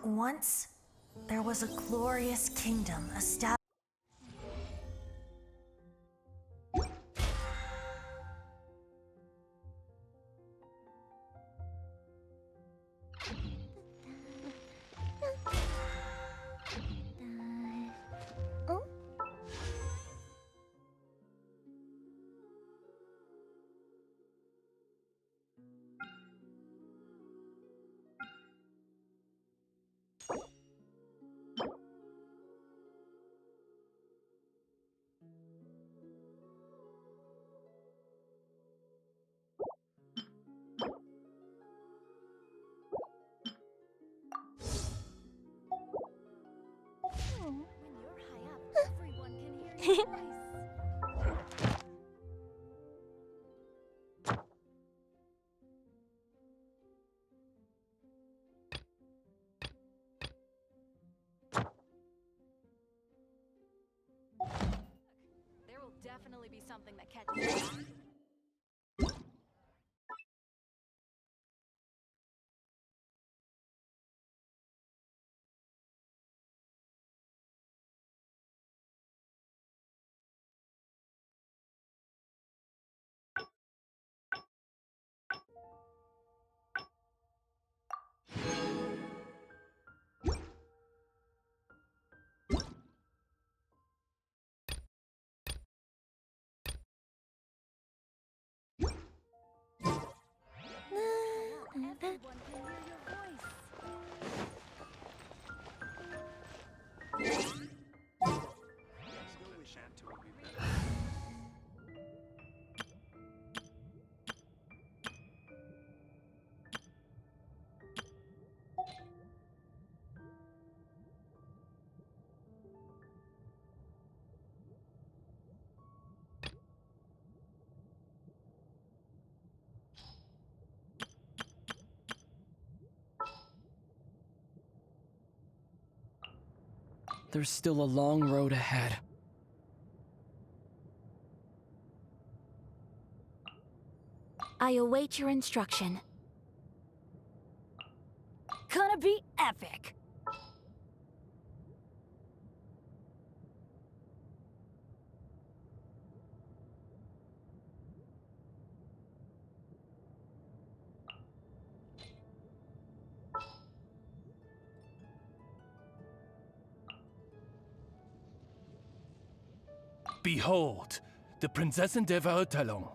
Once, there was a glorious kingdom established. There will definitely be something that catches you. Everyone can hear your voice. Still wish Anto would be better. There's still a long road ahead. I await your instruction. Gonna be epic! Behold, the Prinzessin der Verurteilung.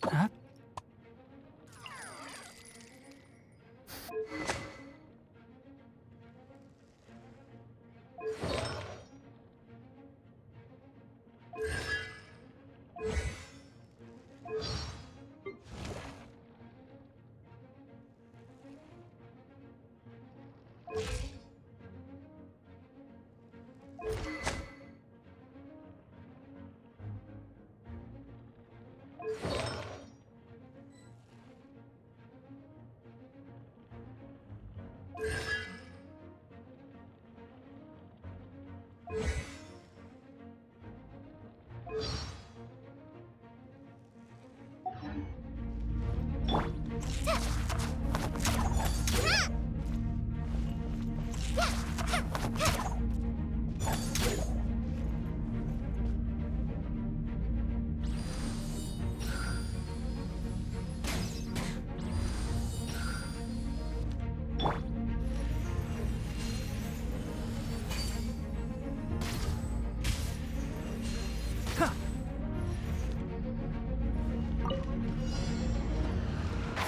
Huh?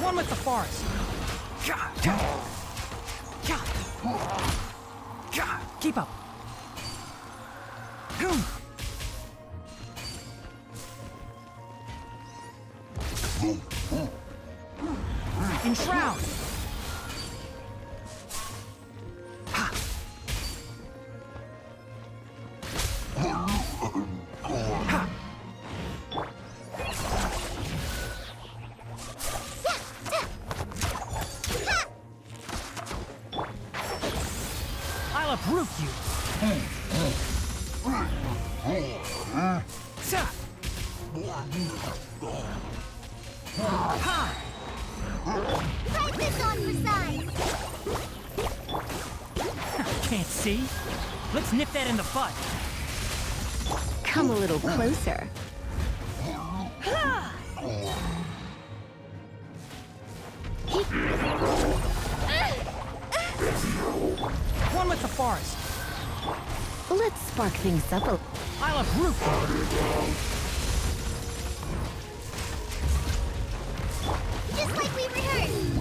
One with the forest. Keep up. Enshroud. I'll uproot you. Practice on for size. Can't see? Let's nip that in the bud. Come a little closer. One with the forest. Let's spark things up a... I'll uproot you. Just like we rehearsed.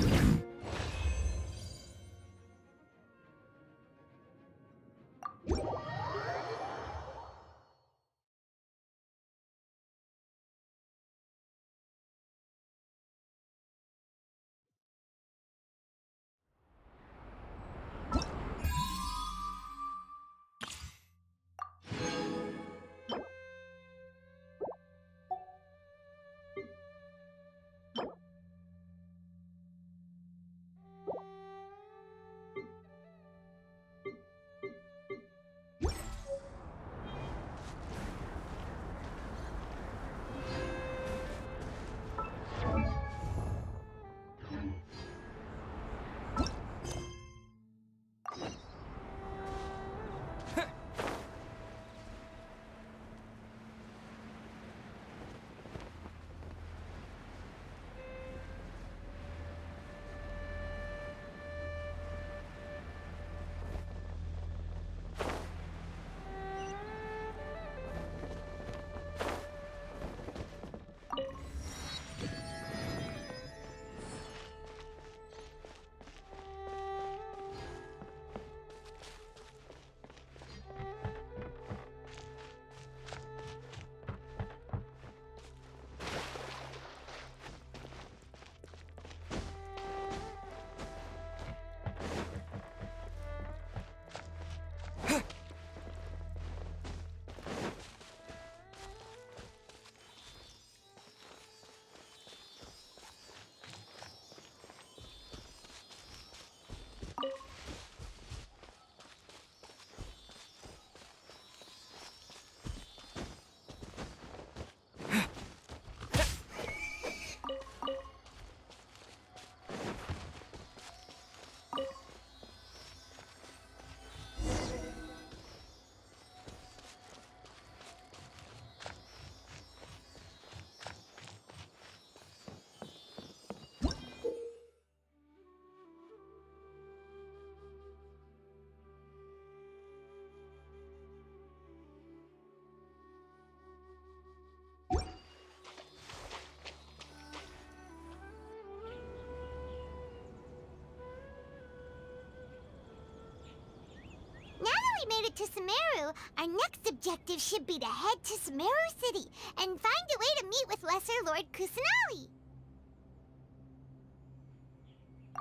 we made it to Sumeru, our next objective should be to head to Sumeru City and find a way to meet with Lesser Lord Kusanali.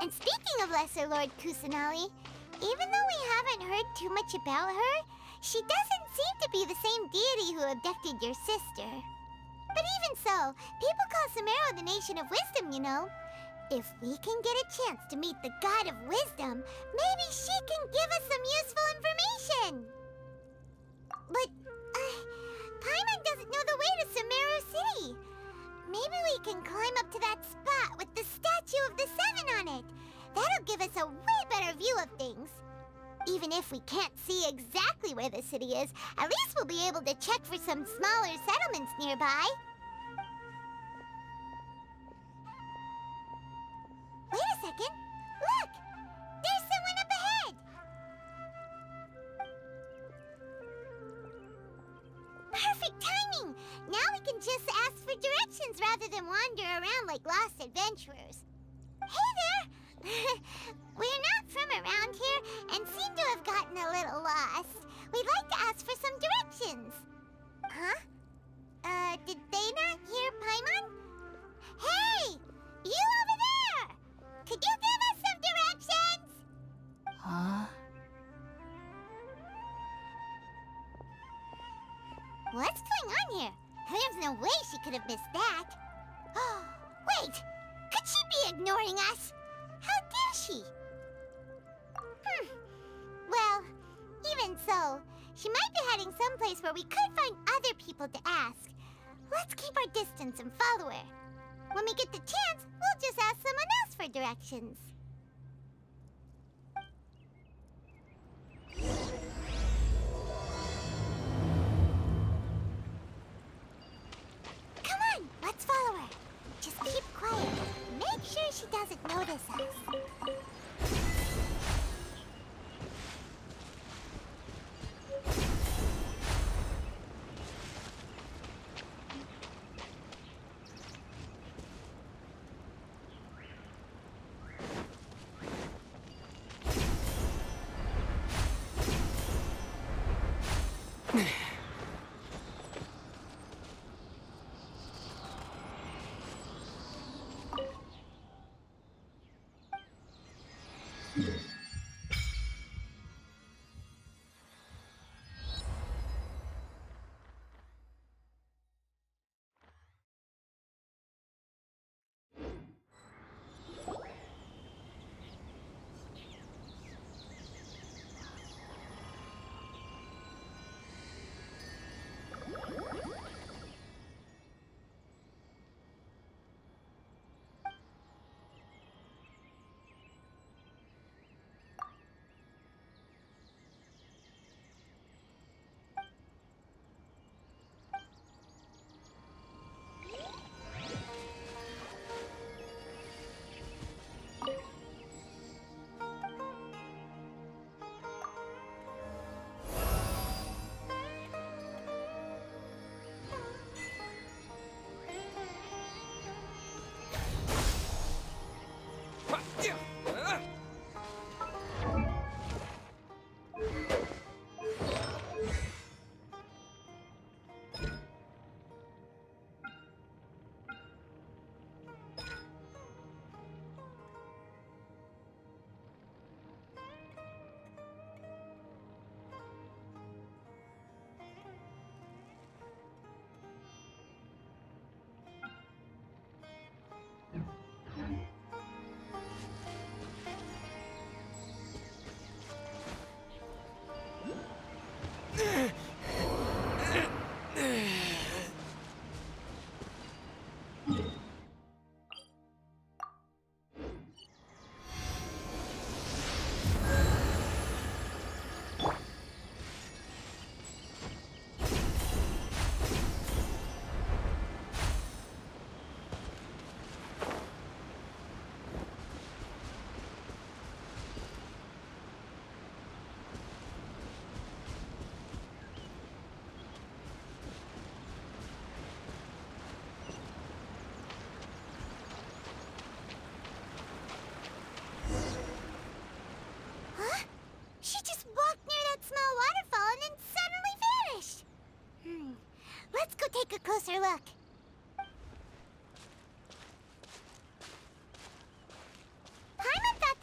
And speaking of Lesser Lord Kusanali, even though we haven't heard too much about her, she doesn't seem to be the same deity who abducted your sister. But even so, people call Sumeru the Nation of Wisdom, you know. If we can get a chance to meet the God of Wisdom, maybe she can give us some useful information. But, Paimon doesn't know the way to Sumeru City. Maybe we can climb up to that spot with the statue of the Seven on it. That'll give us a way better view of things. Even if we can't see exactly where the city is, at least we'll be able to check for some smaller settlements nearby. Wait a second. Look! There's someone up ahead! Perfect timing! Now we can just ask for directions rather than wander around like lost adventurers. Hey there! We're not from around here and seem to have gotten a little lost. We'd like to ask for some directions. Huh? Did they not hear Paimon? Hey! You over there! Could you give us some directions? Huh? What's going on here? There's no way she could have missed that. Oh, wait! Could she be ignoring us? How dare she? Well, even so, she might be heading someplace where we could find other people to ask. Let's keep our distance and follow her. When we get the chance, we'll just ask someone else for directions. Come on, let's follow her. Just keep quiet. Make sure she doesn't notice us.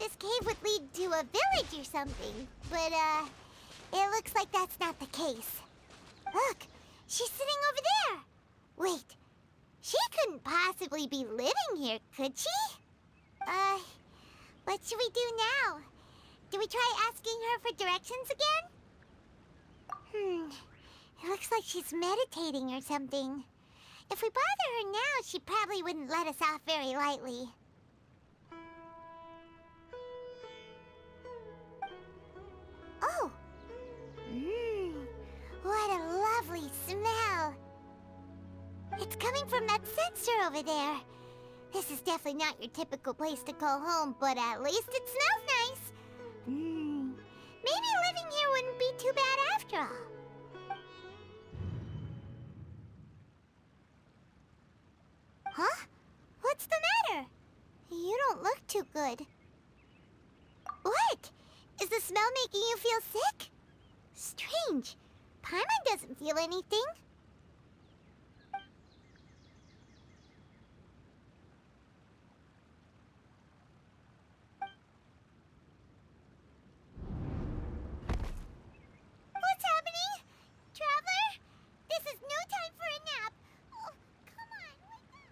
this cave would lead to a village or something, but, it looks like that's not the case. Look, she's sitting over there. Wait, she couldn't possibly be living here, could she? What should we do now? Do we try asking her for directions again? It looks like she's meditating or something. If we bother her now, she probably wouldn't let us off very lightly. Oh! What a lovely smell! It's coming from that sensor over there. This is definitely not your typical place to call home, but at least it smells nice. Maybe living here wouldn't be too bad after all. Huh? What's the matter? You don't look too good. What? Is the smell making you feel sick? Strange. Paimon doesn't feel anything. What's happening? Traveler? This is no time for a nap. Oh, come on, wake up.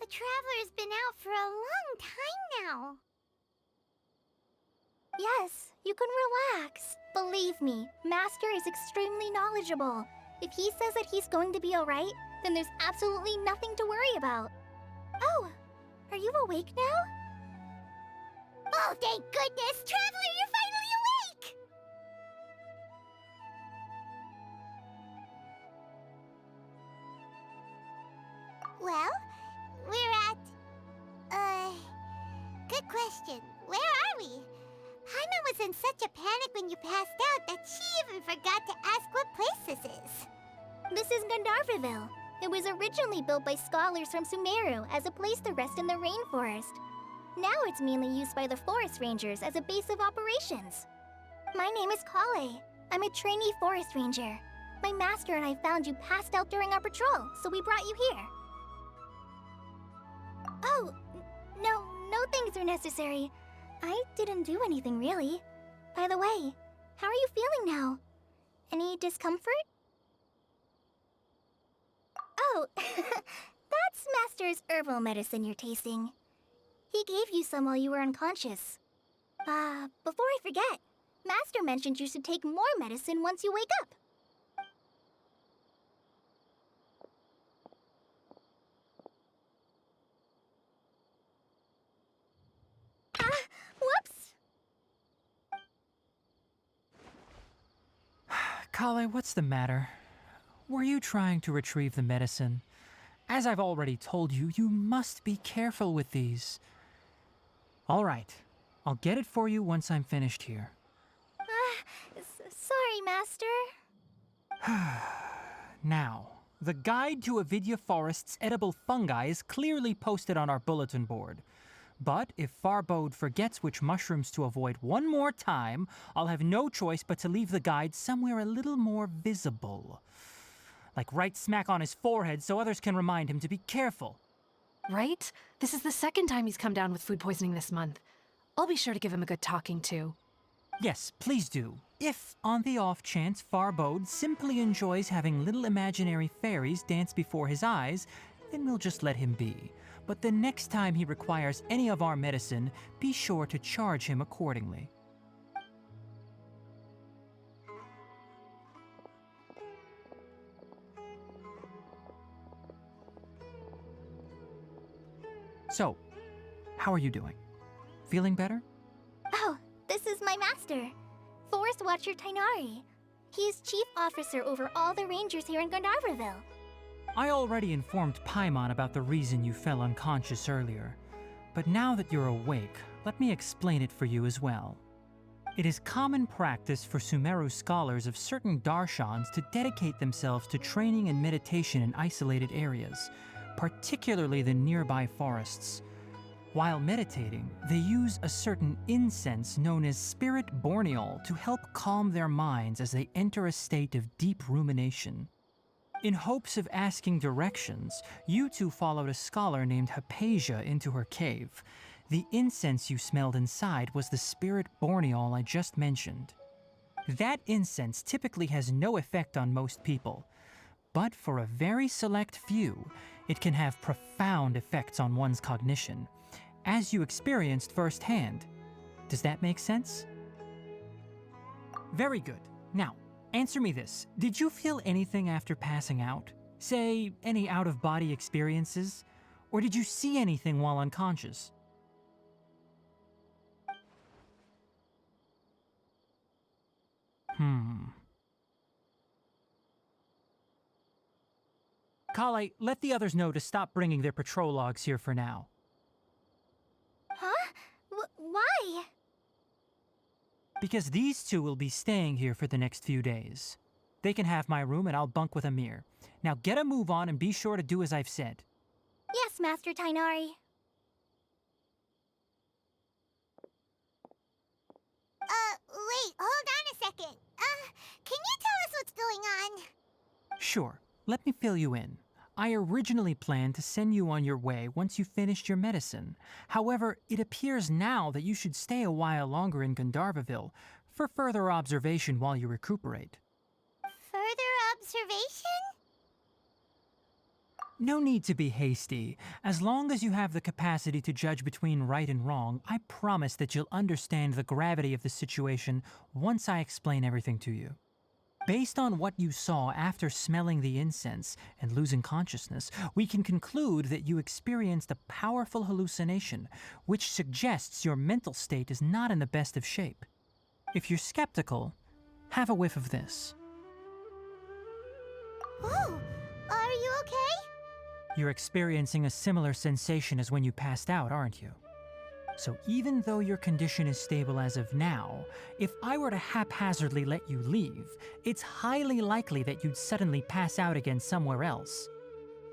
The Traveler's been out for a long time now. Yes, you can relax. Believe me, Master is extremely knowledgeable. If he says that he's going to be alright, then there's absolutely nothing to worry about. Oh, are you awake now? Oh, thank goodness! Traveler, you're finally awake! Well, we're at... Good question. Where are we? Paimon was in such a panic when you passed out that she even forgot to ask what place this is. This is Gandharvaville. It was originally built by scholars from Sumeru as a place to rest in the rainforest. Now it's mainly used by the forest rangers as a base of operations. My name is Kale. I'm a trainee forest ranger. My master and I found you passed out during our patrol, so we brought you here. Oh, no things are necessary. I didn't do anything really. By the way, how are you feeling now? Any discomfort? Oh, that's Master's herbal medicine you're tasting. He gave you some while you were unconscious. Before I forget, Master mentioned you should take more medicine once you wake up. Kale, Kale, what's the matter? Were you trying to retrieve the medicine? As I've already told you, you must be careful with these. All right, I'll get it for you once I'm finished here. Sorry, Master. Now, the guide to Avidya Forest's edible fungi is clearly posted on our bulletin board. But if Farbode forgets which mushrooms to avoid one more time, I'll have no choice but to leave the guide somewhere a little more visible. Like right smack on his forehead so others can remind him to be careful. Right? This is the second time he's come down with food poisoning this month. I'll be sure to give him a good talking to. Yes, please do. If, on the off chance, Farbode simply enjoys having little imaginary fairies dance before his eyes, then we'll just let him be. But the next time he requires any of our medicine, be sure to charge him accordingly. So, how are you doing? Feeling better? Oh, this is my master, Forest Watcher Tainari. He is chief officer over all the rangers here in Gandharvaville. I already informed Paimon about the reason you fell unconscious earlier, but now that you're awake, let me explain it for you as well. It is common practice for Sumeru scholars of certain darshans to dedicate themselves to training and meditation in isolated areas, particularly the nearby forests. While meditating, they use a certain incense known as spirit borneol to help calm their minds as they enter a state of deep rumination. In hopes of asking directions, you two followed a scholar named Hypatia into her cave. The incense you smelled inside was the spirit borneol I just mentioned. That incense typically has no effect on most people, but for a very select few, it can have profound effects on one's cognition, as you experienced firsthand. Does that make sense? Very good. Now, answer me this. Did you feel anything after passing out? Say, any out-of-body experiences? Or did you see anything while unconscious? Kale, let the others know to stop bringing their patrol logs here for now. Huh? Why? Because these two will be staying here for the next few days. They can have my room and I'll bunk with Amir. Now get a move on and be sure to do as I've said. Yes, Master Tainari. Wait, hold on a second. Can you tell us what's going on? Sure, let me fill you in. I originally planned to send you on your way once you finished your medicine. However, it appears now that you should stay a while longer in Gandharvaville for further observation while you recuperate. Further observation? No need to be hasty. As long as you have the capacity to judge between right and wrong, I promise that you'll understand the gravity of the situation once I explain everything to you. Based on what you saw after smelling the incense and losing consciousness, we can conclude that you experienced a powerful hallucination, which suggests your mental state is not in the best of shape. If you're skeptical, have a whiff of this. Oh, are you okay? You're experiencing a similar sensation as when you passed out, aren't you? So even though your condition is stable as of now, if I were to haphazardly let you leave, it's highly likely that you'd suddenly pass out again somewhere else.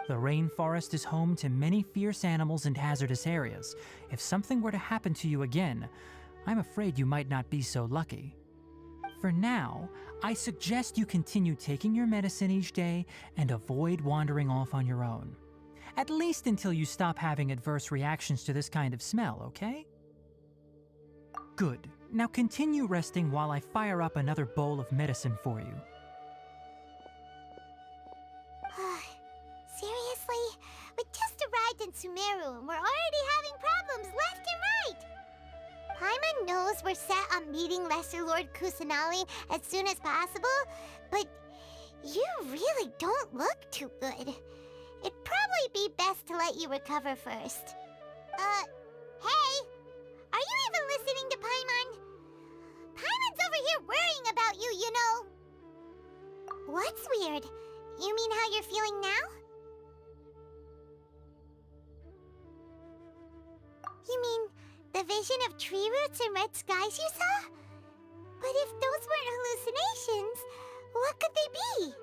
The rainforest is home to many fierce animals and hazardous areas. If something were to happen to you again, I'm afraid you might not be so lucky. For now, I suggest you continue taking your medicine each day and avoid wandering off on your own. At least until you stop having adverse reactions to this kind of smell, okay? Good. Now continue resting while I fire up another bowl of medicine for you. Seriously? We just arrived in Sumeru and we're already having problems left and right! Paimon knows we're set on meeting Lesser Lord Kusanali as soon as possible, but you really don't look too good. It'd probably be best to let you recover first. Hey! Are you even listening to Paimon? Paimon's over here worrying about you, you know! What's weird? You mean how you're feeling now? You mean the vision of tree roots and red skies you saw? But if those weren't hallucinations, what could they be?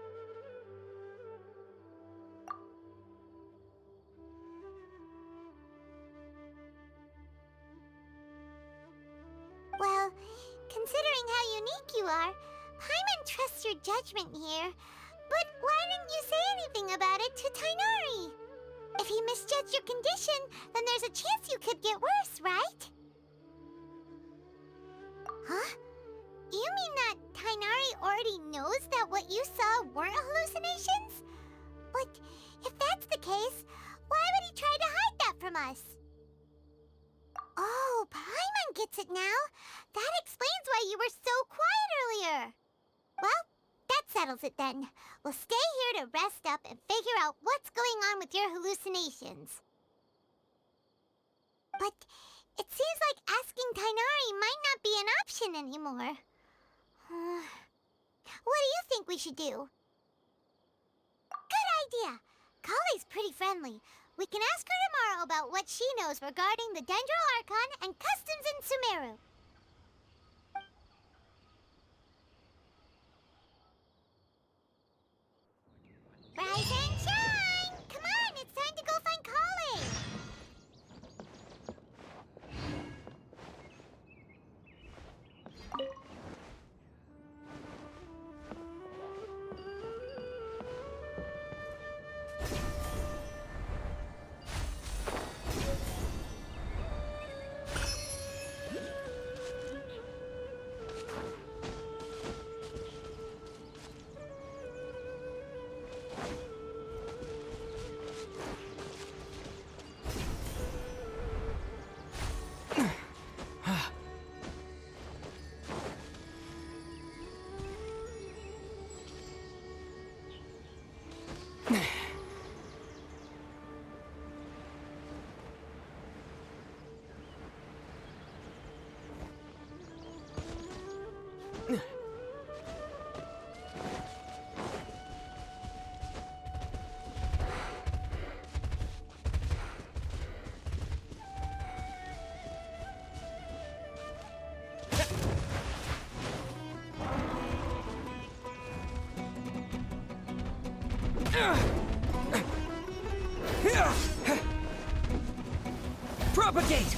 Well, considering how unique you are, Paimon trusts your judgment here. But why didn't you say anything about it to Tighnari? If he misjudged your condition, then there's a chance you could get worse, right? Huh? You mean that Tighnari already knows that what you saw weren't hallucinations? But if that's the case, why would he try to hide that from us? Oh, Paimon gets it now. That explains why you were so quiet earlier. Well, that settles it then. We'll stay here to rest up and figure out what's going on with your hallucinations. But it seems like asking Tighnari might not be an option anymore. What do you think we should do? Good idea. Kale's pretty friendly. We can ask her tomorrow about what she knows regarding the Dendro Archon and customs in Sumeru. Rise and shine! Come on, it's time to go find Kale! Propagate!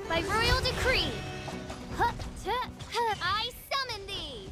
By royal decree, I summon thee!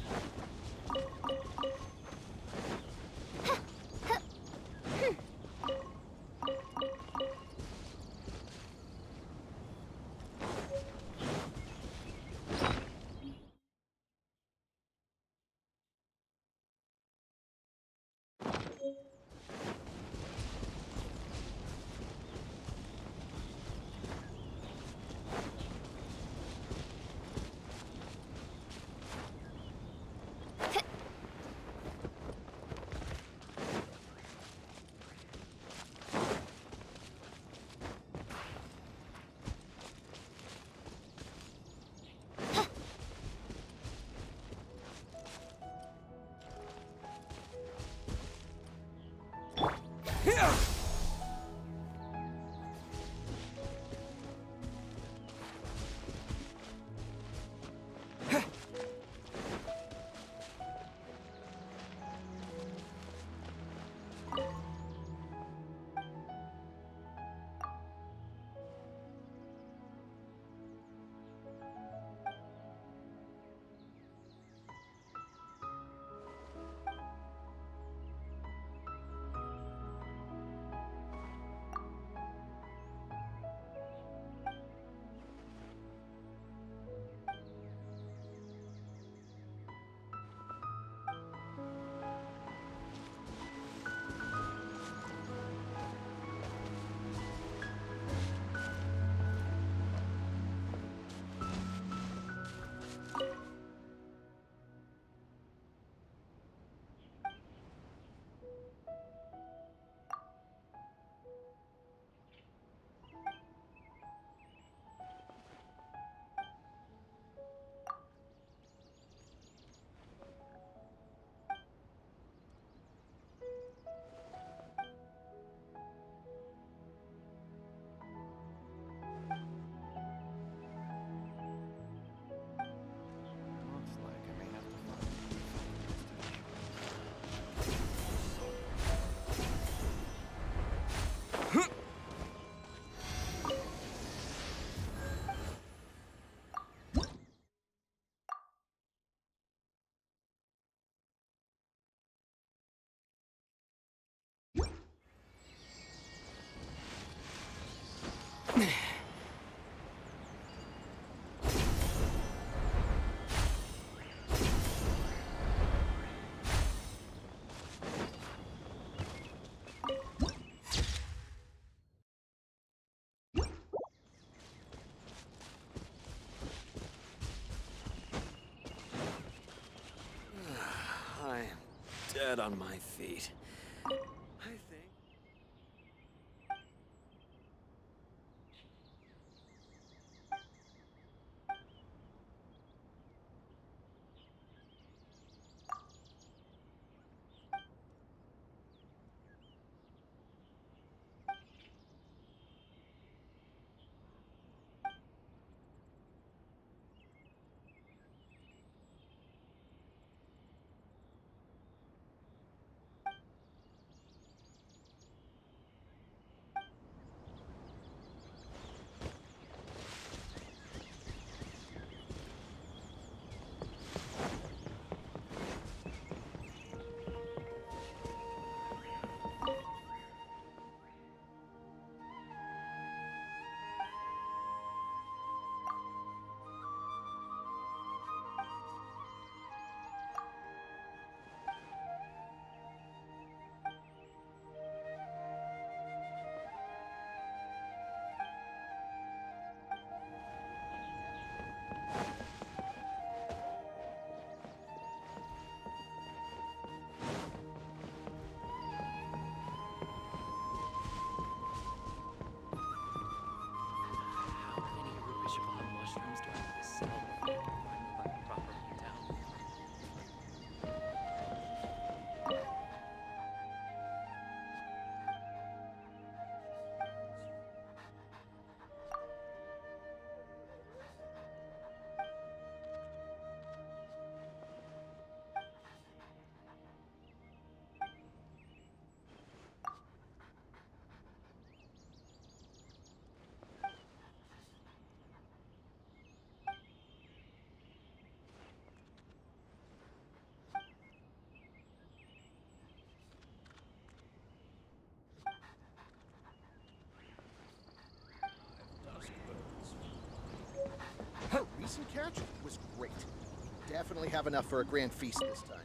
set on my feet. I think... How many Rupeshabad mushrooms do I have to sell before I can buy a proper hotel? Her recent catch was great. Definitely have enough for a grand feast this time.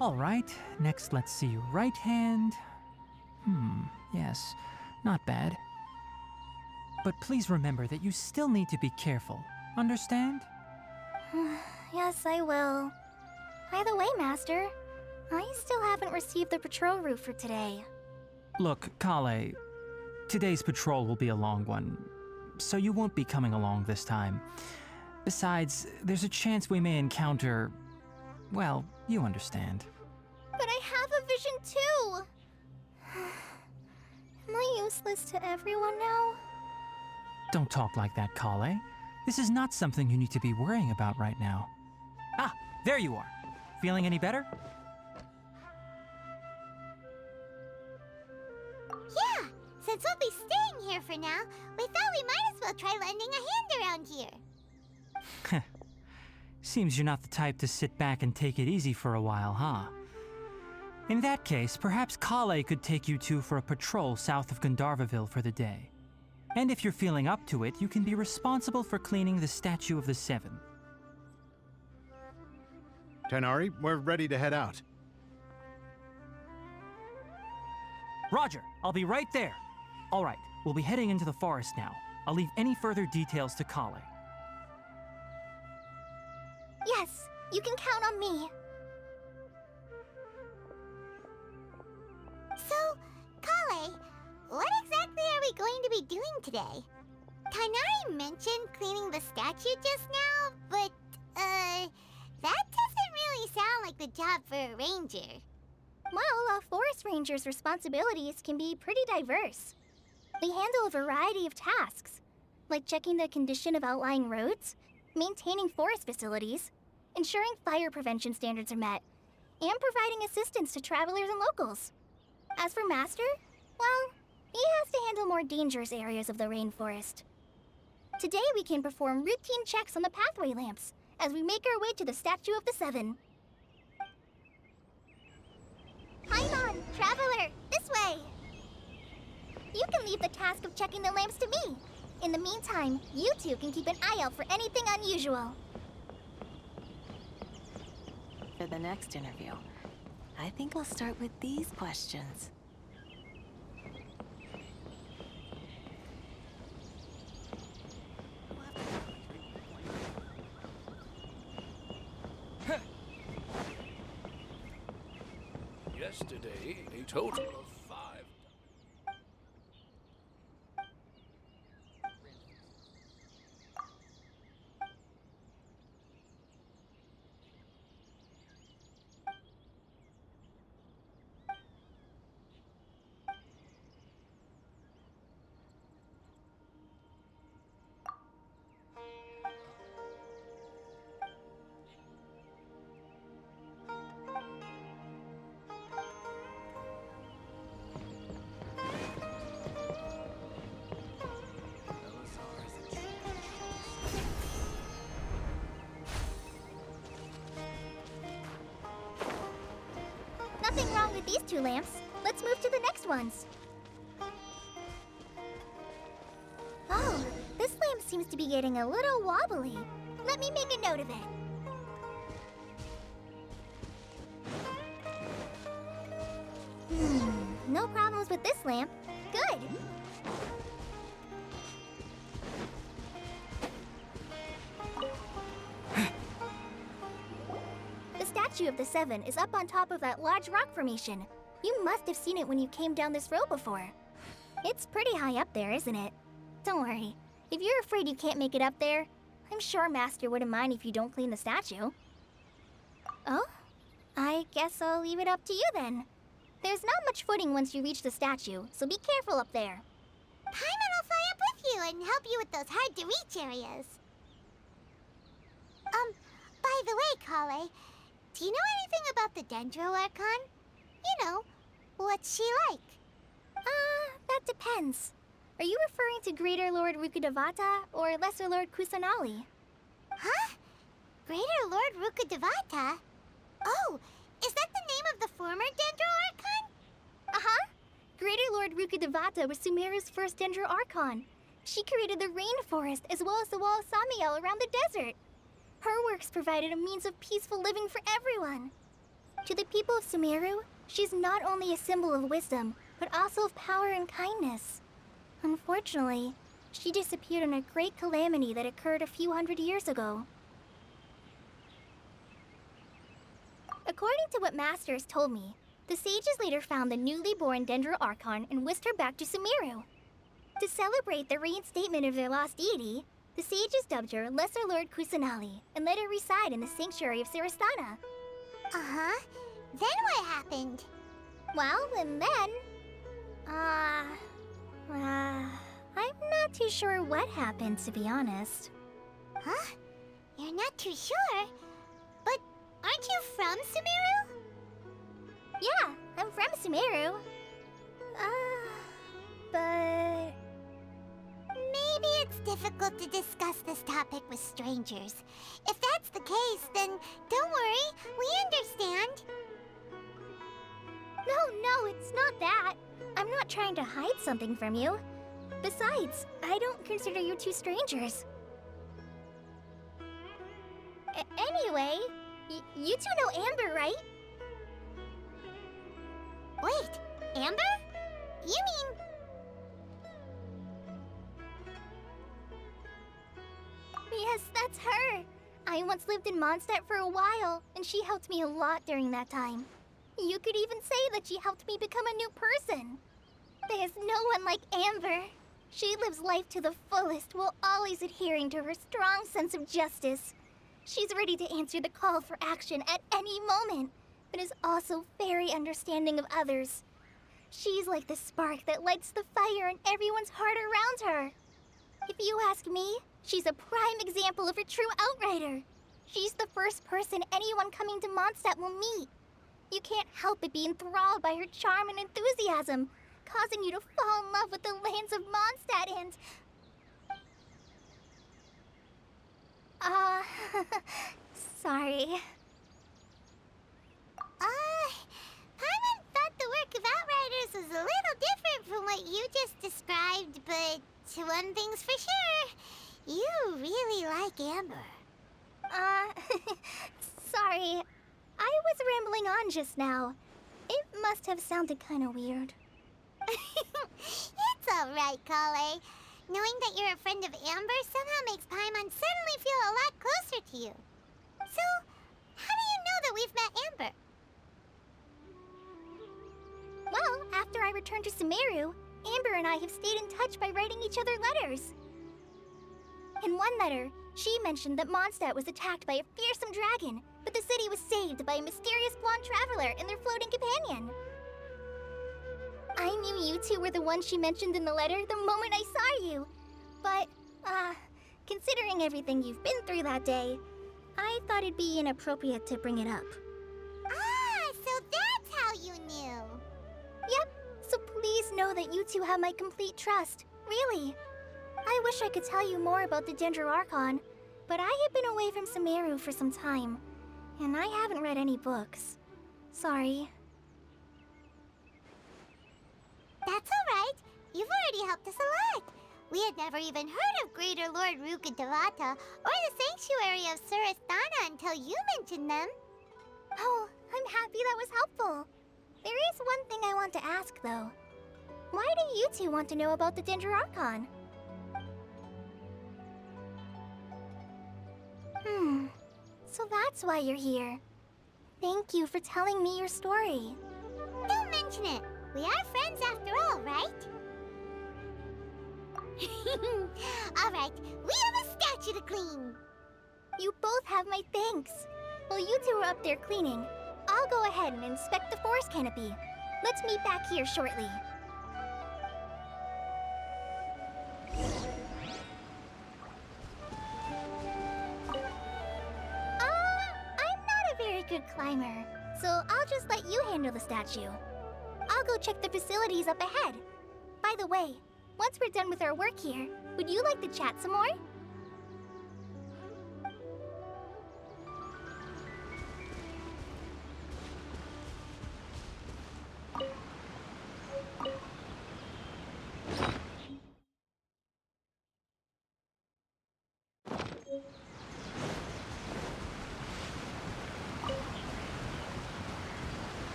All right, next let's see your right hand. Yes, not bad. But please remember that you still need to be careful. Understand? Yes, I will. By the way, Master, I still haven't received the patrol route for today. Look, Kale, today's patrol will be a long one, so you won't be coming along this time. Besides, there's a chance we may encounter... well, you understand. But I have a vision too! Am I useless to everyone now? Don't talk like that, Kale. This is not something you need to be worrying about right now. Ah, there you are. Feeling any better? Yeah, since we'll be staying here for now, we thought we might as well try lending a hand around here. Seems you're not the type to sit back and take it easy for a while, huh? In that case, perhaps Kale could take you two for a patrol south of Gandharvaville for the day. And if you're feeling up to it, you can be responsible for cleaning the Statue of the Seven. Tighnari, we're ready to head out. Roger, I'll be right there. All right, we'll be heading into the forest now. I'll leave any further details to Kale. Yes, you can count on me. So, Kale, what exactly are we going to be doing today? Tighnari mentioned cleaning the statue just now, but, that doesn't really sound like the job for a ranger. Well, a forest ranger's responsibilities can be pretty diverse. They handle a variety of tasks, like checking the condition of outlying roads, maintaining forest facilities, ensuring fire prevention standards are met, and providing assistance to travelers and locals. As for Master, well, he has to handle more dangerous areas of the rainforest. Today we can perform routine checks on the pathway lamps as we make our way to the Statue of the Seven. Paimon, Traveler, this way! You can leave the task of checking the lamps to me. In the meantime, you two can keep an eye out for anything unusual. For the next interview, I think I'll start with these questions. Yesterday, a total of 5. Nothing wrong with these two lamps. Let's move to the next ones. Oh, this lamp seems to be getting a little wobbly. Let me make a note of it. No problems with this lamp. Good. The Statue of the Seven is up on top of that large rock formation. You must have seen it when you came down this road before. It's pretty high up there, isn't it? Don't worry. If you're afraid you can't make it up there, I'm sure Master wouldn't mind if you don't clean the statue. Oh? I guess I'll leave it up to you then. There's not much footing once you reach the statue, so be careful up there. Paimon will fly up with you and help you with those hard-to-reach areas. By the way, Kale, do you know anything about the Dendro Archon? You know, what's she like? That depends. Are you referring to Greater Lord Rukkhadevata or Lesser Lord Kusanali? Huh? Greater Lord Rukkhadevata? Oh, is that the name of the former Dendro Archon? Uh-huh. Greater Lord Rukkhadevata was Sumeru's first Dendro Archon. She created the rainforest as well as the wall of Samiel around the desert. Her works provided a means of peaceful living for everyone. To the people of Sumeru, she's not only a symbol of wisdom, but also of power and kindness. Unfortunately, she disappeared in a great calamity that occurred a few hundred years ago. According to what Master has told me, the sages later found the newly born Dendro Archon and whisked her back to Sumeru. To celebrate the reinstatement of their lost deity, the sages dubbed her Lesser Lord Kusanali and let her reside in the sanctuary of Sarastana. Uh-huh. Then what happened? Well, and then... I'm not too sure what happened, to be honest. Huh? You're not too sure? But aren't you from Sumeru? Yeah, I'm from Sumeru. But... Maybe it's difficult to discuss this topic with strangers. If that's the case, then don't worry, we understand. No, it's not that. I'm not trying to hide something from you. Besides, I don't consider you two strangers. Anyway, you two know Amber, right? Wait, Amber? You mean... Yes, that's her. I once lived in Mondstadt for a while, and she helped me a lot during that time. You could even say that she helped me become a new person. There's no one like Amber. She lives life to the fullest while always adhering to her strong sense of justice. She's ready to answer the call for action at any moment. but is also very understanding of others. She's like the spark that lights the fire in everyone's heart around her. If you ask me, she's a prime example of a true outrider. She's the first person anyone coming to Mondstadt will meet. You can't help but be enthralled by her charm and enthusiasm, causing you to fall in love with the lands of Mondstadt and... sorry. Paimon thought the work of Outriders was a little different from what you just described, but one thing's for sure, you really like Amber. Sorry. I was rambling on just now. It must have sounded kind of weird. It's alright, Kale. Knowing that you're a friend of Amber somehow makes Paimon suddenly feel a lot closer to you. So, how do you know that we've met Amber? Well, after I returned to Sumeru, Amber and I have stayed in touch by writing each other letters. In one letter, she mentioned that Mondstadt was attacked by a fearsome dragon, but the city was saved by a mysterious blonde traveler and their floating companion. I knew you two were the ones she mentioned in the letter the moment I saw you. But, considering everything you've been through that day, I thought it'd be inappropriate to bring it up. Ah, so that's how you knew. Yep, so please know that you two have my complete trust, really. I wish I could tell you more about the Dendro Archon, but I have been away from Sumeru for some time, and I haven't read any books. Sorry. That's alright. You've already helped us a lot. We had never even heard of Greater Lord Ruka Devata or the Sanctuary of Surasthana until you mentioned them. Oh, I'm happy that was helpful. There is one thing I want to ask, though. Why do you two want to know about the Dendro Archon? So that's why you're here. Thank you for telling me your story. Don't mention it. We are friends after all, right? Alright, we have a statue to clean. You both have my thanks. While you two are up there cleaning, I'll go ahead and inspect the forest canopy. Let's meet back here shortly. I'm not a very good climber, so I'll just let you handle the statue. I'll go check the facilities up ahead. By the way, once we're done with our work here, would you like to chat some more?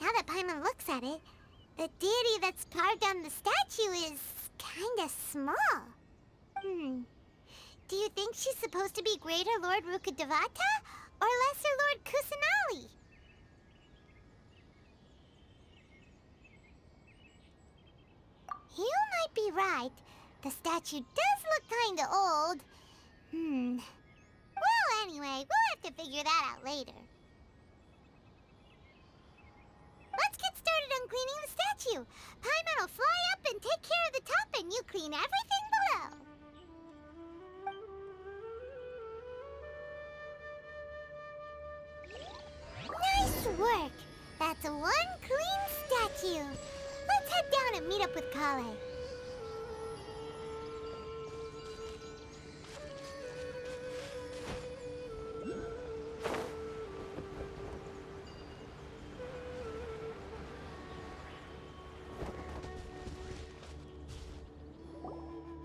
Now that Paimon looks at it, the deity that's carved on the statue is kinda small. Do you think she's supposed to be Greater Lord Ruka Devata or Lesser Lord Kusanali? You might be right. The statue does look kinda old. Well, anyway, we'll have to figure that out later. Let's get started on cleaning the statue. Paimon will fly up and take care of the top, and you clean everything below. Nice work! That's one clean statue. Let's head down and meet up with Kale.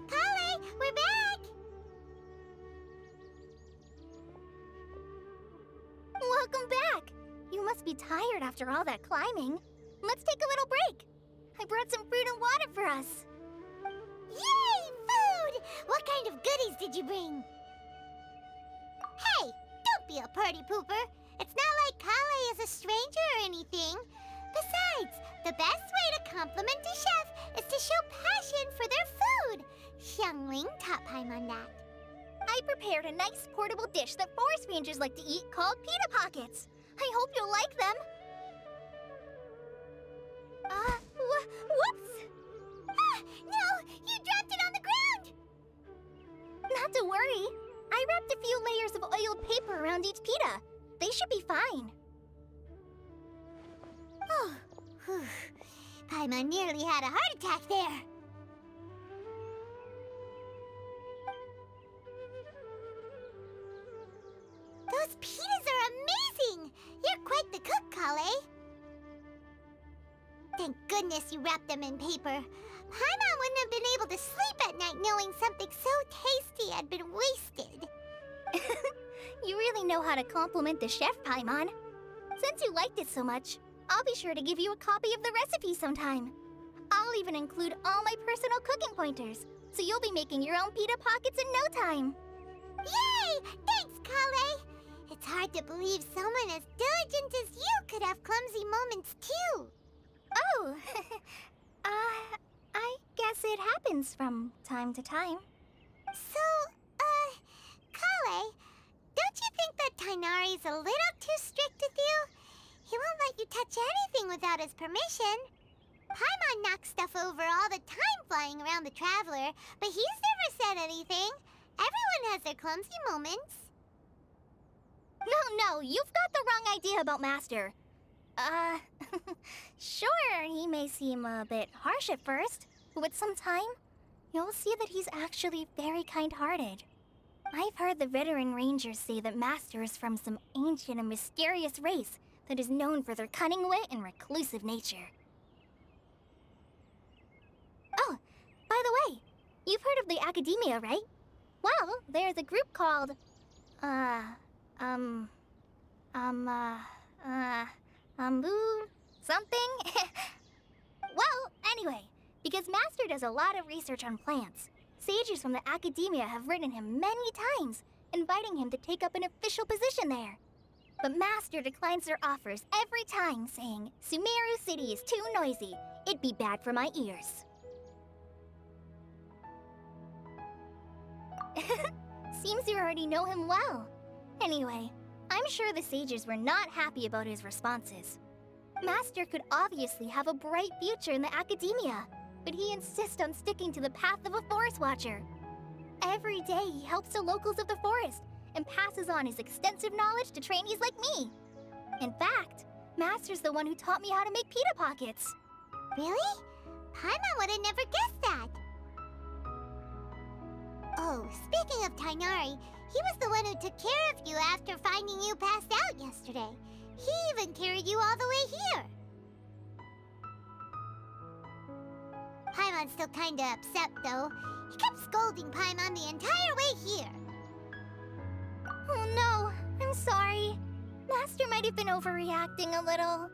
Kale, we're back! Welcome back! You must be tired after all that climbing. let's take a little break. I brought some fruit and water for us. Yay, food! What kind of goodies did you bring? Hey, don't be a party pooper. It's not like Kale is a stranger or anything. Besides, the best way to compliment a chef is to show passion for their food. Xiangling taught Paimon that. I prepared a nice portable dish that forest rangers like to eat called pita pockets. I hope you'll like them. Whoops! Ah, no! You dropped it on the ground! Not to worry. I wrapped a few layers of oiled paper around each pita. They should be fine. Oh, whew. Paimon nearly had a heart attack there. Those pitas are amazing! You're quite the cook, Kale. Thank goodness you wrapped them in paper. Paimon wouldn't have been able to sleep at night knowing something so tasty had been wasted. You really know how to compliment the chef, Paimon. Since you liked it so much, I'll be sure to give you a copy of the recipe sometime. I'll even include all my personal cooking pointers, so you'll be making your own pita pockets in no time. Yay! Thanks, Kale! It's hard to believe someone as diligent as you could have clumsy moments too. Oh, I guess it happens from time to time. So, Kale, don't you think that Tighnari's a little too strict with you? He won't let you touch anything without his permission. Paimon knocks stuff over all the time flying around the Traveler, but he's never said anything. Everyone has their clumsy moments. No, you've got the wrong idea about Master. Sure, he may seem a bit harsh at first, but with some time, you'll see that he's actually very kind-hearted. I've heard the veteran rangers say that Master is from some ancient and mysterious race that is known for their cunning wit and reclusive nature. Oh, by the way, you've heard of the Academia, right? Well, there's a group called, something? Well, anyway, because Master does a lot of research on plants, sages from the Academia have written him many times, inviting him to take up an official position there. But Master declines their offers every time, saying, Sumeru City is too noisy. It'd be bad for my ears. Seems you already know him well. Anyway, I'm sure the sages were not happy about his responses. Master could obviously have a bright future in the Academia, but he insists on sticking to the path of a forest watcher. Every day he helps the locals of the forest and passes on his extensive knowledge to trainees like me. In fact, Master's the one who taught me how to make pita pockets. Really? Paimon would have never guessed that. Oh, speaking of Tighnari, he was the one who took care of you after finding you passed out yesterday. He even carried you all the way here. Paimon's still kinda upset, though. He kept scolding Paimon the entire way here. Oh no, I'm sorry. Master might have been overreacting a little.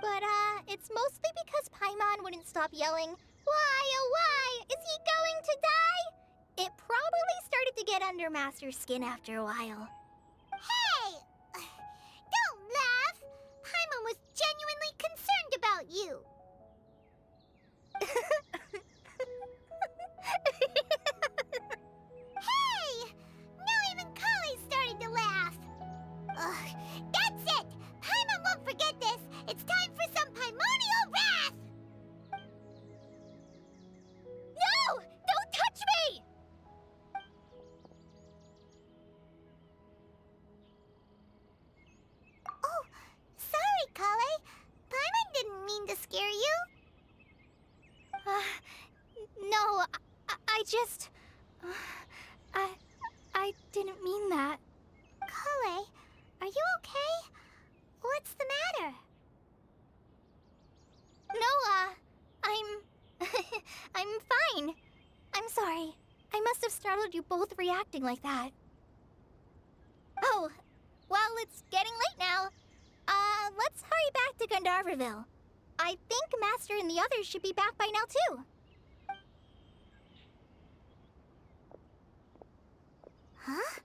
But, it's mostly because Paimon wouldn't stop yelling, "Why, oh why? Is he going to die?" It probably started to get under Master's skin after a while. Hey! Don't laugh! Paimon was genuinely concerned about you. Hey! Now even Kale's starting to laugh. Ugh, that's it! Paimon won't forget this! It's time for some Paimonial wrath! No! Don't touch me! Oh, sorry, Kale. Paimon didn't mean to scare you. No, I just... I didn't mean that. Kale, are you okay? What's the matter? No, I'm fine. I'm sorry. I must have startled you both reacting like that. Oh, well, it's getting late now. Let's hurry back to Gandharville. I think Master and the others should be back by now, too. Huh?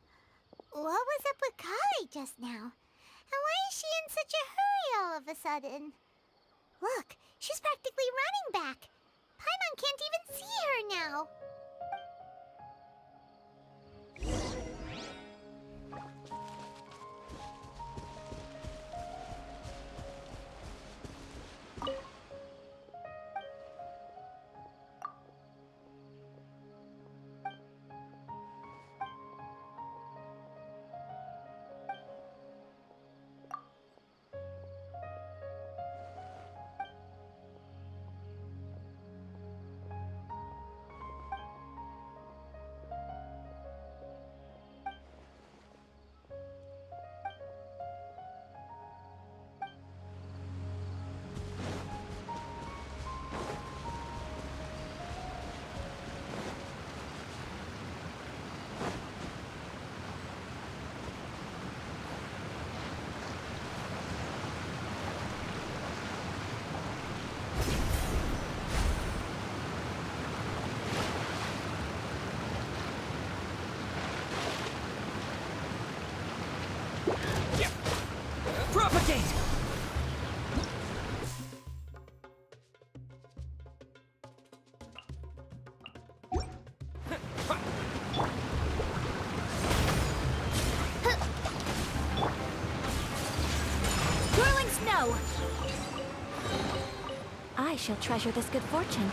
What was up with Kali just now? And why is she in such a hurry all of a sudden? Look, she's practically running back. Paimon can't even see her now. Propagate! Whirling snow! I shall treasure this good fortune.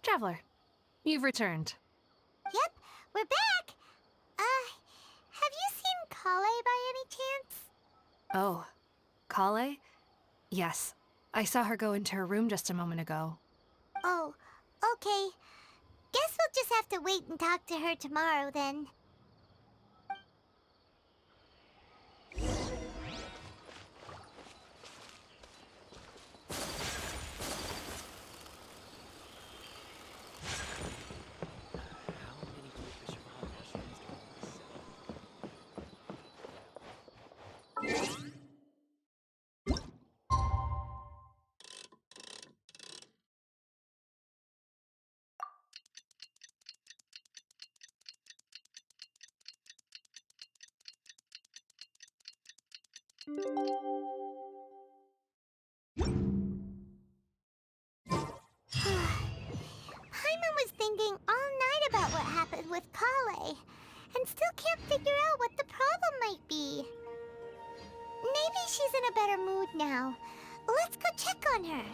Traveler, you've returned. Yep, we're back. Have you seen Kale by any chance? Oh, Kale? Yes, I saw her go into her room just a moment ago. Oh, okay. Guess we'll just have to wait and talk to her tomorrow then. Paimon was thinking all night about what happened with Kale, and still can't figure out what the problem might be. Maybe she's in a better mood now. Let's go check on her.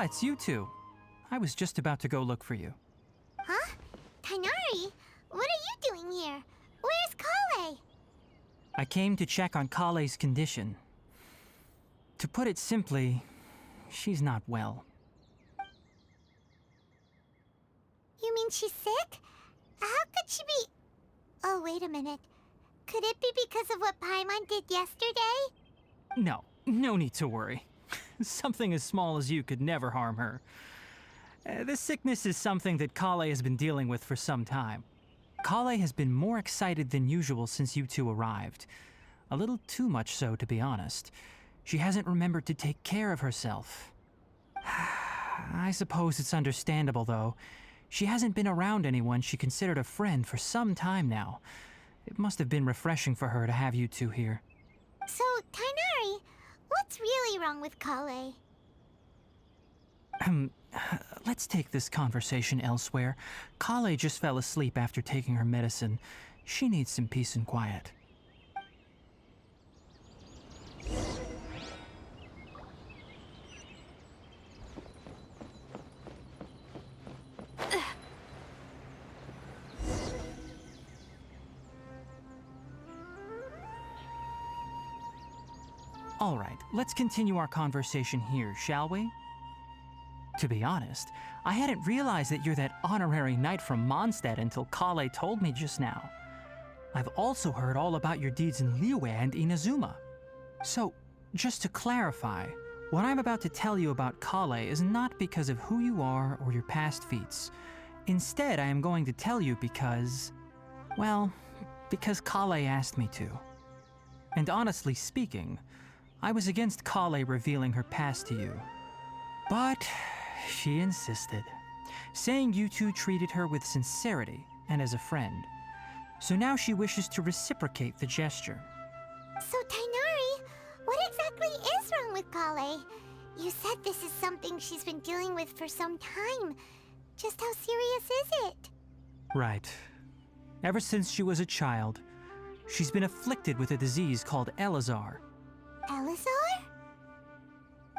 it's you two. I was just about to go look for you. Huh? Tighnari, what are you doing here? Where's Kale? I came to check on Kale's condition. To put it simply, she's not well. You mean she's sick? How could she be... Oh, wait a minute. Could it be because of what Paimon did yesterday? No need to worry. Something as small as you could never harm her. This sickness is something that Kale has been dealing with for some time. Kale has been more excited than usual since you two arrived. A little too much so, to be honest. She hasn't remembered to take care of herself. I suppose it's understandable, though. She hasn't been around anyone she considered a friend for some time now. It must have been refreshing for her to have you two here. So, Tighnari, what's really wrong with Kale? Let's take this conversation elsewhere. Kale just fell asleep after taking her medicine. She needs some peace and quiet. All right, let's continue our conversation here, shall we? To be honest, I hadn't realized that you're that honorary knight from Mondstadt until Kale told me just now. I've also heard all about your deeds in Liyue and Inazuma. So, just to clarify, what I'm about to tell you about Kale is not because of who you are or your past feats. Instead, I am going to tell you because... well, because Kale asked me to. And honestly speaking, I was against Kale revealing her past to you. But she insisted, saying you two treated her with sincerity and as a friend. So now she wishes to reciprocate the gesture. So, Tighnari, what exactly is wrong with Kale? You said this is something she's been dealing with for some time. Just how serious is it? Right. Ever since she was a child, she's been afflicted with a disease called Elazar. Elazar?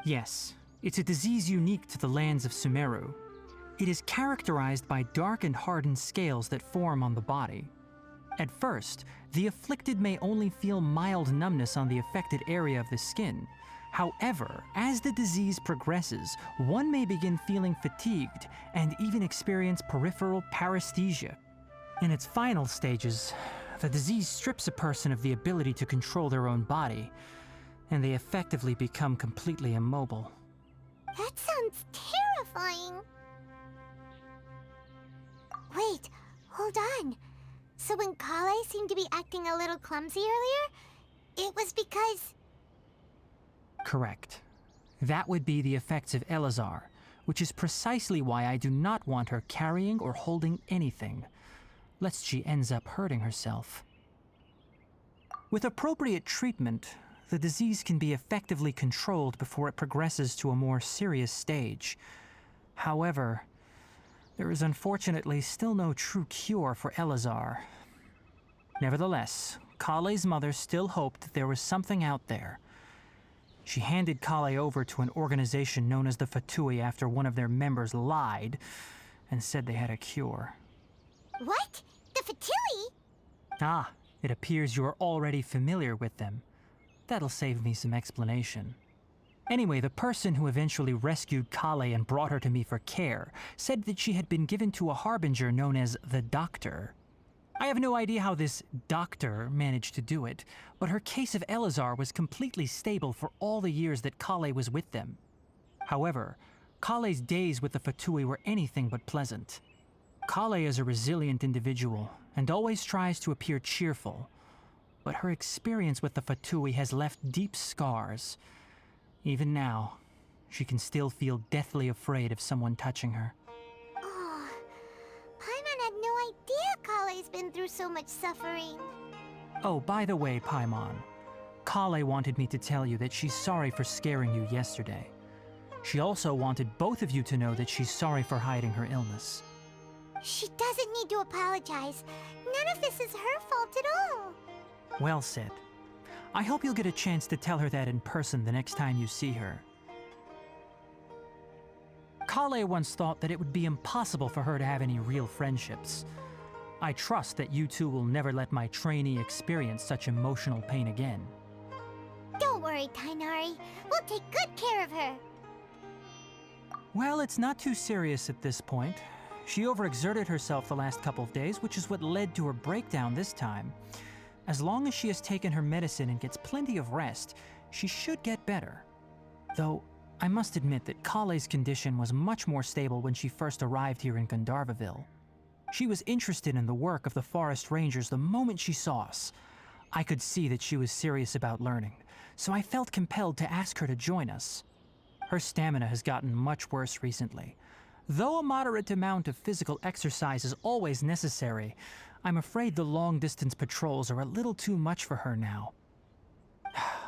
Yes, it's a disease unique to the lands of Sumeru. It is characterized by dark and hardened scales that form on the body. At first, the afflicted may only feel mild numbness on the affected area of the skin. However, as the disease progresses, one may begin feeling fatigued and even experience peripheral paresthesia. In its final stages, the disease strips a person of the ability to control their own body, and they effectively become completely immobile. That sounds terrifying. Wait, hold on. So when Kale seemed to be acting a little clumsy earlier, it was because... Correct. That would be the effects of Elazar, which is precisely why I do not want her carrying or holding anything, lest she ends up hurting herself. With appropriate treatment, the disease can be effectively controlled before it progresses to a more serious stage. However, there is unfortunately still no true cure for Elazar. Nevertheless, Kale's mother still hoped that there was something out there. She handed Kale over to an organization known as the Fatui after one of their members lied and said they had a cure. What? The Fatui? Ah, it appears you are already familiar with them. That'll save me some explanation. Anyway, the person who eventually rescued Kale and brought her to me for care said that she had been given to a harbinger known as the Doctor. I have no idea how this doctor managed to do it, but her case of Elazar was completely stable for all the years that Kale was with them. However, Kale's days with the Fatui were anything but pleasant. Kale is a resilient individual and always tries to appear cheerful, but her experience with the Fatui has left deep scars. Even now, she can still feel deathly afraid of someone touching her. Oh, Paimon had no idea Kale's been through so much suffering. Oh, by the way, Paimon, Kale wanted me to tell you that she's sorry for scaring you yesterday. She also wanted both of you to know that she's sorry for hiding her illness. She doesn't need to apologize. None of this is her fault at all. Well said. I hope you'll get a chance to tell her that in person the next time you see her. Kale once thought that it would be impossible for her to have any real friendships. I trust that you two will never let my trainee experience such emotional pain again. Don't worry, Tainari. We'll take good care of her. Well, it's not too serious at this point. She overexerted herself the last couple of days, which is what led to her breakdown this time. As long as she has taken her medicine and gets plenty of rest, she should get better. Though, I must admit that Kale's condition was much more stable when she first arrived here in Gandharvaville. She was interested in the work of the forest rangers the moment she saw us. I could see that she was serious about learning, so I felt compelled to ask her to join us. Her stamina has gotten much worse recently. Though a moderate amount of physical exercise is always necessary, I'm afraid the long-distance patrols are a little too much for her now.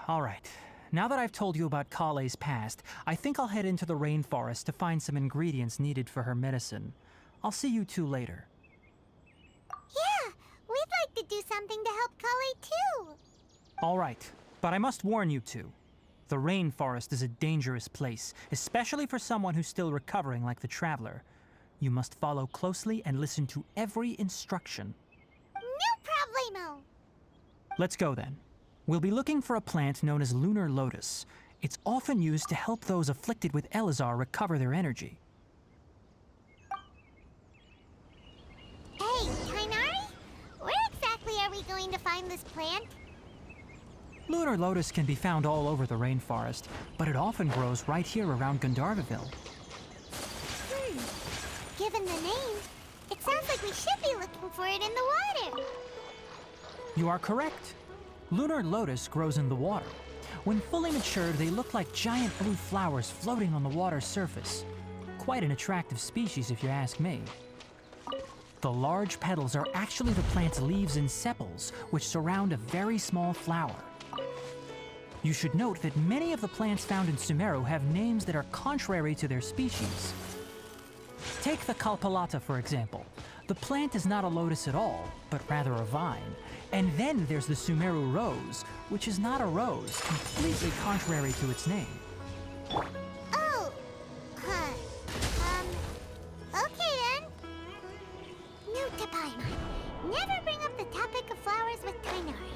All right, now that I've told you about Kale's past, I think I'll head into the rainforest to find some ingredients needed for her medicine. I'll see you two later. Yeah, we'd like to do something to help Kale too. All right, but I must warn you two. The rainforest is a dangerous place, especially for someone who's still recovering like the Traveler. You must follow closely and listen to every instruction. No problemo. Let's go then. We'll be looking for a plant known as lunar lotus. It's often used to help those afflicted with Elazar recover their energy. Hey, Tainari? Where exactly are we going to find this plant? Lunar lotus can be found all over the rainforest, but it often grows right here around Gandharvaville. Given the name, it sounds like we should be looking for it in the water. You are correct. Lunar lotus grows in the water. When fully matured, they look like giant blue flowers floating on the water's surface. Quite an attractive species, if you ask me. The large petals are actually the plant's leaves and sepals, which surround a very small flower. You should note that many of the plants found in Sumeru have names that are contrary to their species. Take the Kalpalata, for example. The plant is not a lotus at all, but rather a vine. And then there's the Sumeru rose, which is not a rose, completely contrary to its name. Oh, huh. Okay then. New to Paimon. Never bring up the topic of flowers with Tainari.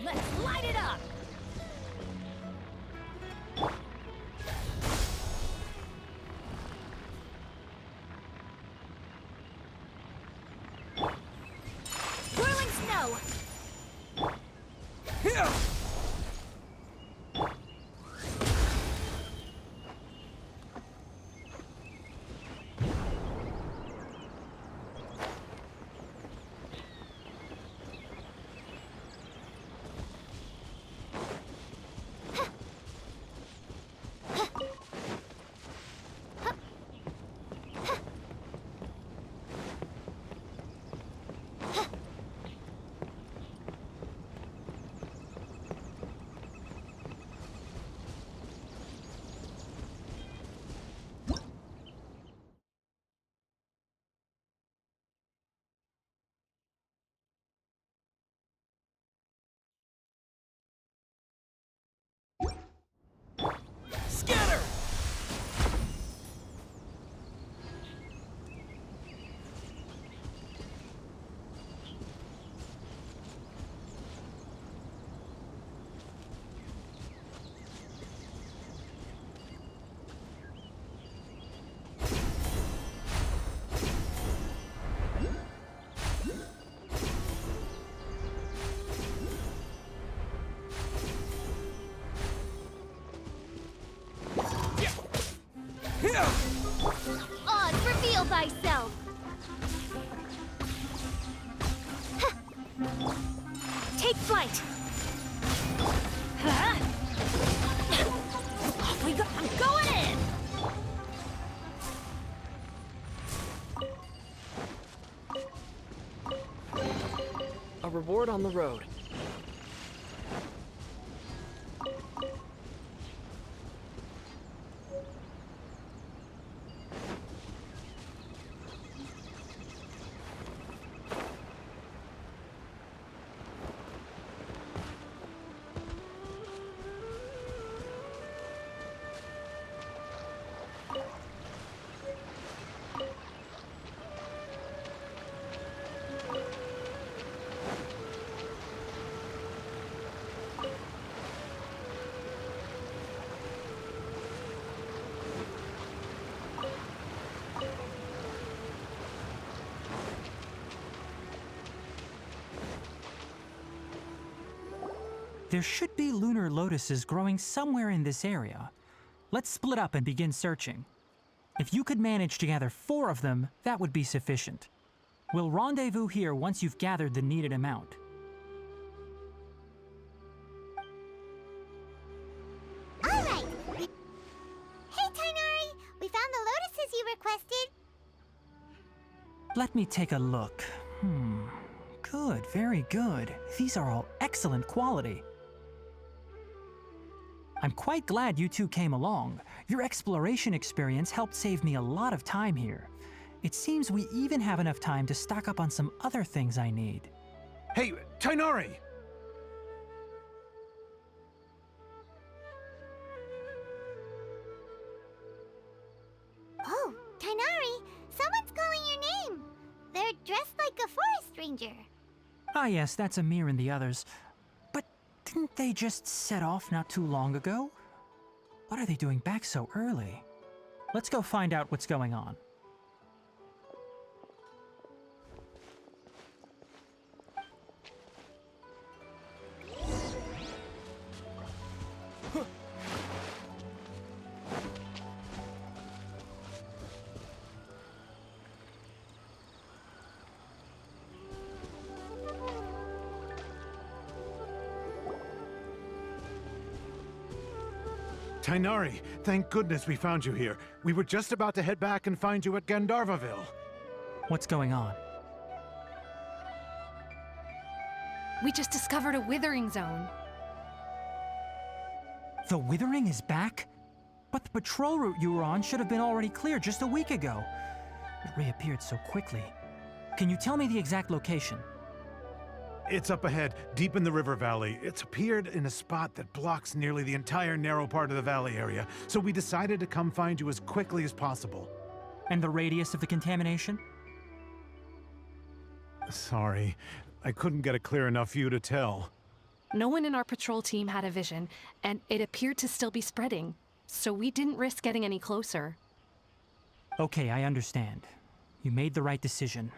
Let's light it up! Whirling snow! Scatter! Oz, reveal thyself! Take flight! Huh? Off we go! I'm going in! A reward on the road. There should be lunar lotuses growing somewhere in this area. Let's split up and begin searching. If you could manage to gather 4 of them, that would be sufficient. We'll rendezvous here once you've gathered the needed amount. All right. Hey, Tainari! We found the lotuses you requested. Let me take a look. Good, very good. These are all excellent quality. I'm quite glad you two came along. Your exploration experience helped save me a lot of time here. It seems we even have enough time to stock up on some other things I need. Hey, Tainari! Oh, Tainari! Someone's calling your name! They're dressed like a forest ranger. Ah yes, that's Amir and the others. But didn't they just set off not too long ago? What are they doing back so early? Let's go find out what's going on. Tainari, thank goodness we found you here. We were just about to head back and find you at Gandharvaville. What's going on? We just discovered a withering zone. The withering is back? But the patrol route you were on should have been already clear just a week ago. It reappeared so quickly. Can you tell me the exact location? It's up ahead, deep in the river valley. It's appeared in a spot that blocks nearly the entire narrow part of the valley area, so we decided to come find you as quickly as possible. And the radius of the contamination? Sorry, I couldn't get a clear enough view to tell. No one in our patrol team had a vision, and it appeared to still be spreading, so we didn't risk getting any closer. Okay, I understand. You made the right decision.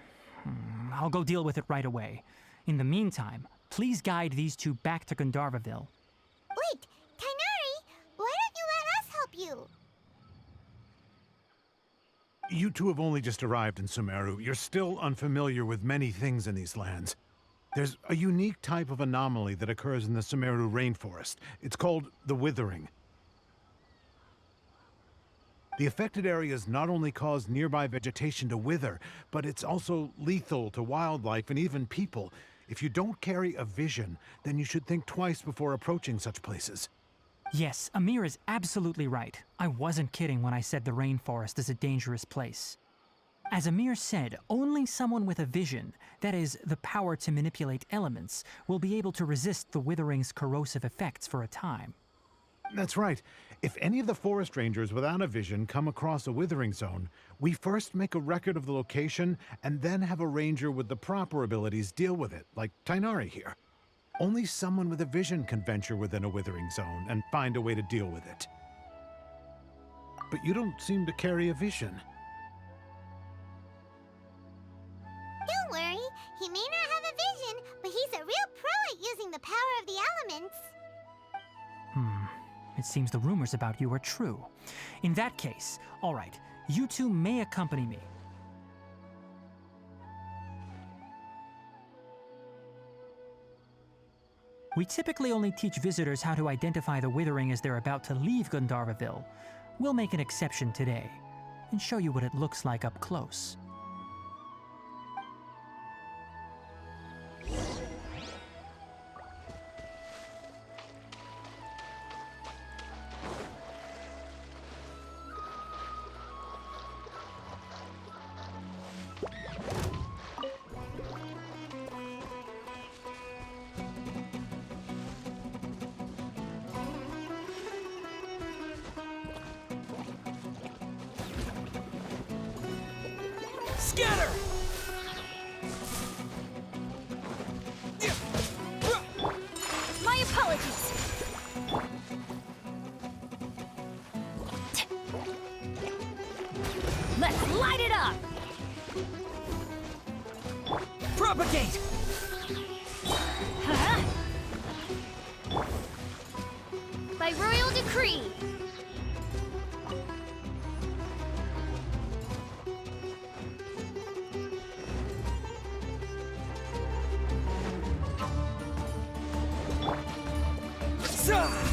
I'll go deal with it right away. In the meantime, please guide these two back to Gandharvaville. Wait, Tainari! Why don't you let us help you? You two have only just arrived in Sumeru. You're still unfamiliar with many things in these lands. There's a unique type of anomaly that occurs in the Sumeru rainforest. It's called the withering. The affected areas not only cause nearby vegetation to wither, but it's also lethal to wildlife and even people. If you don't carry a vision, then you should think twice before approaching such places. Yes, Amir is absolutely right. I wasn't kidding when I said the rainforest is a dangerous place. As Amir said, only someone with a vision, that is, the power to manipulate elements, will be able to resist the withering's corrosive effects for a time. That's right. If any of the forest rangers without a vision come across a withering zone, we first make a record of the location and then have a ranger with the proper abilities deal with it, like Tainari here. Only someone with a vision can venture within a withering zone and find a way to deal with it. But you don't seem to carry a vision. Don't worry, he may not have a vision, but he's a real pro at using the power of the elements. It seems the rumors about you are true. In that case, all right, you two may accompany me. We typically only teach visitors how to identify the withering as they're about to leave Gandharvaville. We'll make an exception today and show you what it looks like up close. Scatter! My apologies. Let's light it up. Propagate! Huh? free! Zah!